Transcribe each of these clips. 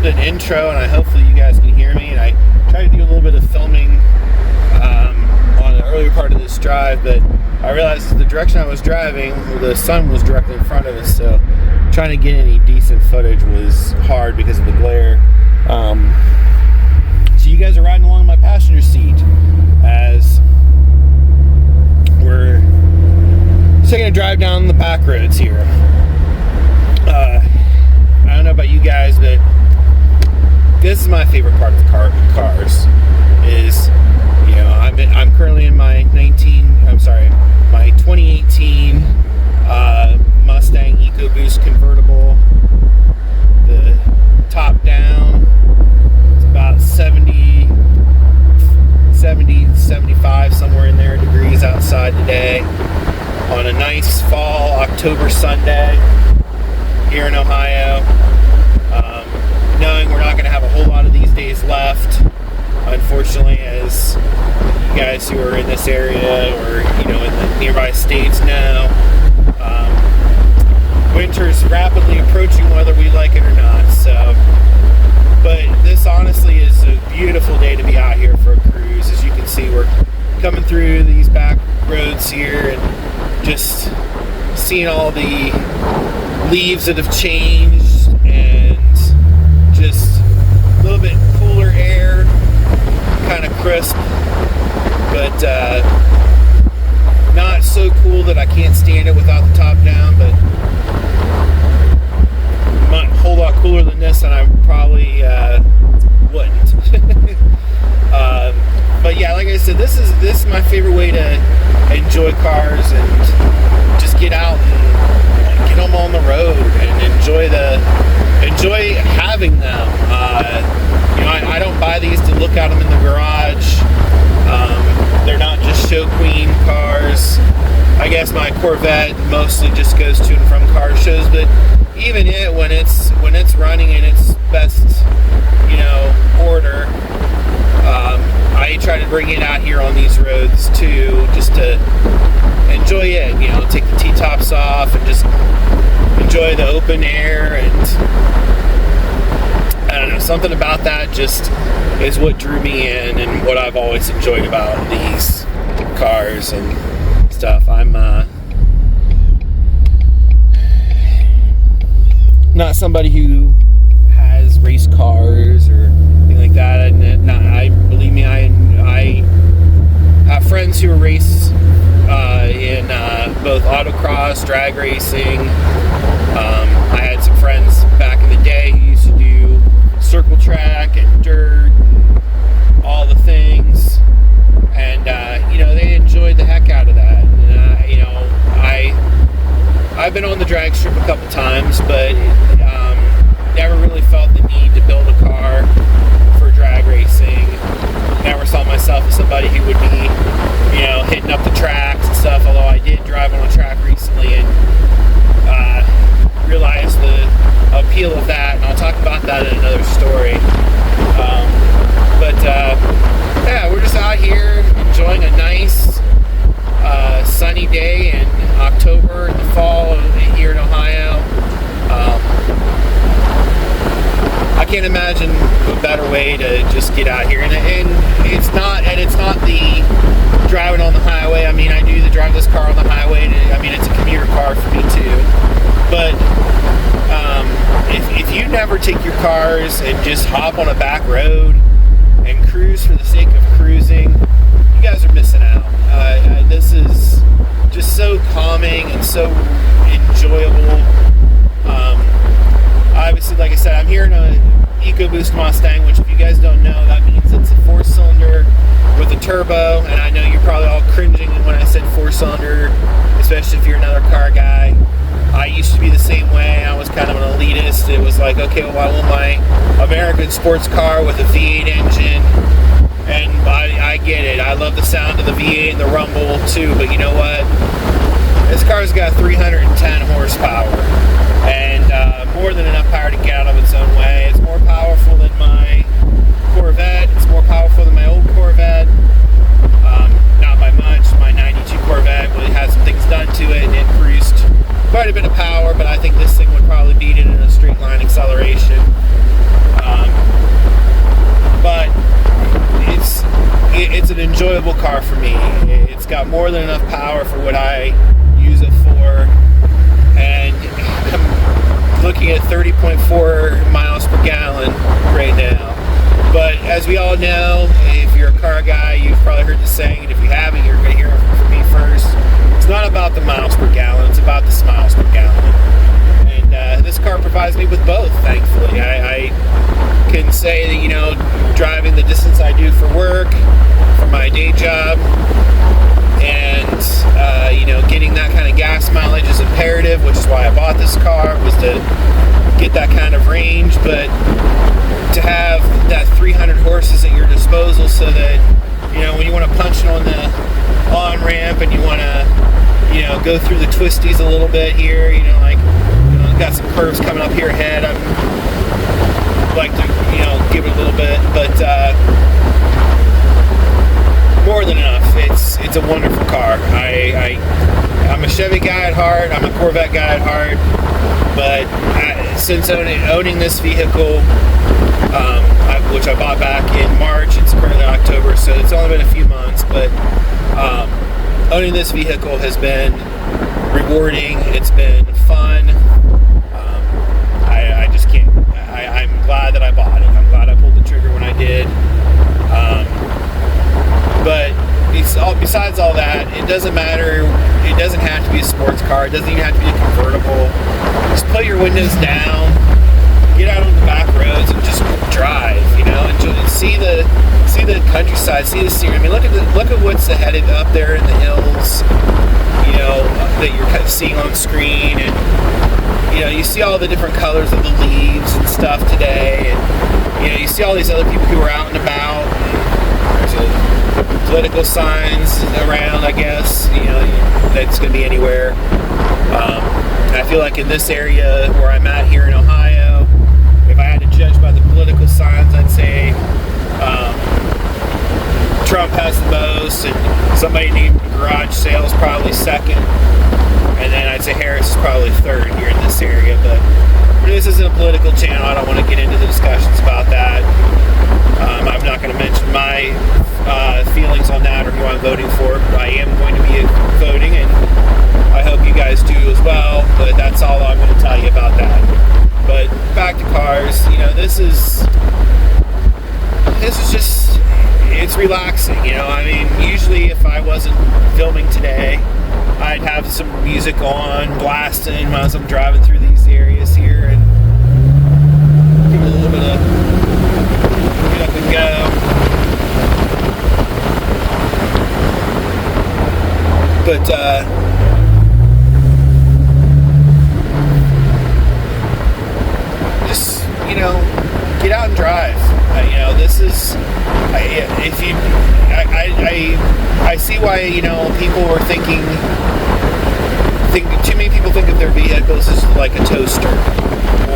bit of intro, and hopefully you guys can hear me. And I tried to do a little bit of filming on the earlier part of this drive, but I realized the direction I was driving, the sun was directly in front of us, so trying to get any decent footage was hard because of the glare. So you guys are riding along in my passenger seat as we're taking a drive down the back roads here. I don't know about you guys, but this is my favorite part of cars. Is, you know, I'm currently in my 2018 Mustang Ecoboost convertible. The top down, it's about 75, somewhere in there, degrees outside today on a nice fall October Sunday here in Ohio. Knowing we're not going to have a whole lot of these days left, unfortunately, as you guys who are in this area or, you know, in the nearby states know, winter's rapidly approaching whether we like it or not. So, but this honestly is a beautiful day to be out here for a cruise. As you can see, we're coming through these back roads here and just seeing all the leaves that have changed and just a little bit cooler air, kind of crisp, but not so cool that I can't stand it without the top down, but a whole lot cooler than this, and I probably wouldn't. But yeah, like I said, this is my favorite way to enjoy cars and just get out and get them on the road and enjoy having them. You know, I don't buy these to look at them in the garage. They're not just show queen cars. I guess my Corvette mostly just goes to and from car shows, but even it, when it's running in its best, you know, order, I try to bring it out here on these roads too, just to enjoy it. You know, take the T-tops off and just enjoy the open air, and I don't know, something about that just is what drew me in and what I've always enjoyed about these cars and stuff. I'm not somebody who has race cars or anything like that. Believe me, I have friends who race in both autocross, drag racing. I had some friends back in the day who used to do circle track and dirt, all the things, and you know, they enjoyed the heck out of that. And, you know, I've been on the drag strip a couple times, but never really felt the need to build a car for drag racing. Never saw myself as somebody who would be, you know, hitting up the tracks and stuff, although I did drive on a track recently and realized the appeal of that, and I'll talk about that in another story. Yeah, we're just out here enjoying a nice sunny day in October in the fall here in Ohio. I can't imagine a better way to just get out here, and it's not the driving on the highway. I mean, I do drive this car on the highway, and I mean, it's a commuter car for me too. But if you never take your cars and just hop on a back road and cruise for the sake of cruising, you guys are missing out. This is just so calming and so enjoyable. Obviously, like I said, I'm here in a Ecoboost Mustang, which, if you guys don't know, that means it's a 4-cylinder with a turbo. And I know you're probably all cringing when I said 4-cylinder, especially if you're another car guy. I used to be the same way. I was kind of an elitist. It was like, okay, well, I want my American sports car with a V8 engine, and I get it. I love the sound of the V8 and the rumble too, but you know what? This car's got 310 horsepower, and more than enough power to get out of its own way. It's more powerful than my Corvette. It's more powerful than my old Corvette. Not by much. My 92 Corvette really had some things done to it, and it cruised quite a bit of power, but I think this thing would probably beat it in a straight line acceleration. got more than enough power for what I use it for, and I'm looking at 30.4 miles per gallon right now. But as we all know, if you're a car guy, you've probably heard the saying, and if you haven't, you're going to hear it from me first. It's not about the miles per gallon, it's about the smiles per gallon. And this car provides me with both, thankfully. I can say that, you know, driving the distance I do for work, for my day job, and you know, getting that kind of gas mileage is imperative, which is why I bought this car, was to get that kind of range. But to have that 300 horses at your disposal, so that, you know, when you want to punch it on the on-ramp and you want to, you know, go through the twisties a little bit here, you know, like, you know, got some curves coming up here ahead, I'd like to, you know, give it a little bit, but more than enough. It's a wonderful car. I'm a Chevy guy at heart, I'm a Corvette guy at heart, but since owning this vehicle, which I bought back in March, it's currently October, so it's only been a few months, but owning this vehicle has been rewarding, it's been fun. I just can't, I'm glad that I bought it. I'm glad I pulled the trigger when I did. But besides all that, it doesn't matter. It doesn't have to be a sports car. It doesn't even have to be a convertible. Just put your windows down, get out on the back roads, and just drive. You know, and see the countryside, see the scenery. I mean, look at what's ahead up there in the hills. You know, that you're kind of seeing on screen, and you know, you see all the different colors of the leaves and stuff today, and you know, you see all these other people who are out and about. There's political signs around, I guess, you know, that's going to be anywhere. I feel like in this area where I'm at here in Ohio, if I had to judge by the political signs, I'd say Trump has the most, and somebody named Garage Sales probably second, and then I'd say Harris is probably third here in this area. But this isn't a political channel. I don't want to get into the discussions about that. I'm not going to mention my feelings on that or who I'm voting for. I am going to be voting, and I hope you guys do as well, but that's all I'm going to tell you about that. But back to cars, you know, this is just, it's relaxing, you know. I mean, usually if I wasn't filming today, I'd have some music on, blasting as I'm driving through these areas here, and give it a little bit of get up and go. But just, you know, get out and drive. You know, this is, I see why, you know, people were thinking too many people think of their vehicles as like a toaster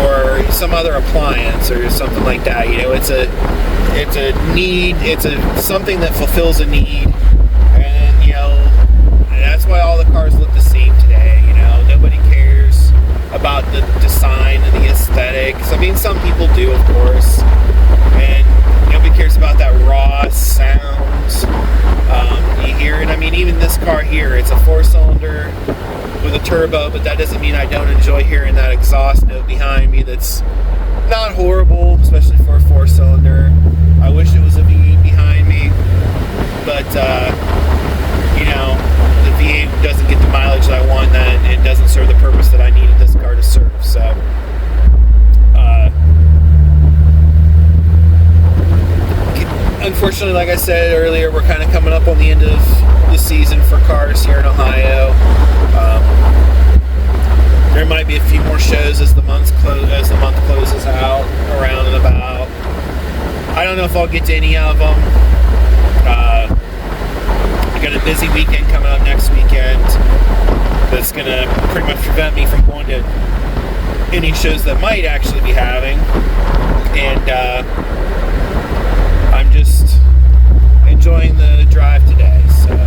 or some other appliance or something like that. You know, it's a need, something that fulfills a need, and you know, that's why all the cars look the same today. You know, nobody cares about the design and the aesthetics. I mean, some people do, of course, and nobody cares about that raw sounds you hear. And I mean, even this car here, it's a 4-cylinder with a turbo, but that doesn't mean I don't enjoy hearing that exhaust note behind me. That's not horrible, especially for a 4-cylinder. I wish it was a V8 behind me, but you know, the V8 doesn't get the mileage that I want, that it doesn't serve the purpose that I needed this car to serve. So unfortunately, like I said earlier, we're kind of coming up on the end of the season for cars here in Ohio. There might be a few more shows as the month closes out, around and about. I don't know if I'll get to any of them. I got a busy weekend coming up next weekend that's going to pretty much prevent me from going to any shows that might actually be having. And I'm just enjoying the drive today. So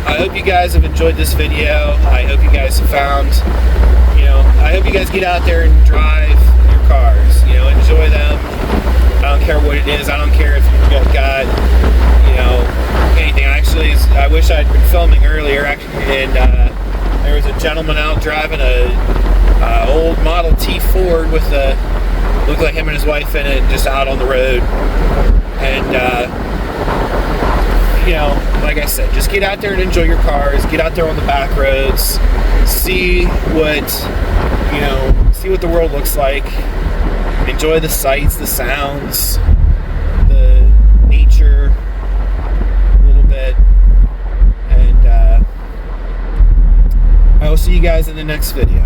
I hope you guys have enjoyed this video. I hope you guys have found, you know, I hope you guys get out there and drive your cars. You know, enjoy them. I don't care what it is. I don't care if you've got, you know, anything. Actually, I wish and there was a gentleman out driving a old Model T Ford with looked like him and his wife in it, just out on the road. And you know, like I said, just get out there and enjoy your cars. Get out there on the back roads, see what the world looks like. Enjoy the sights, the sounds, the nature a little bit. And I will see you guys in the next video.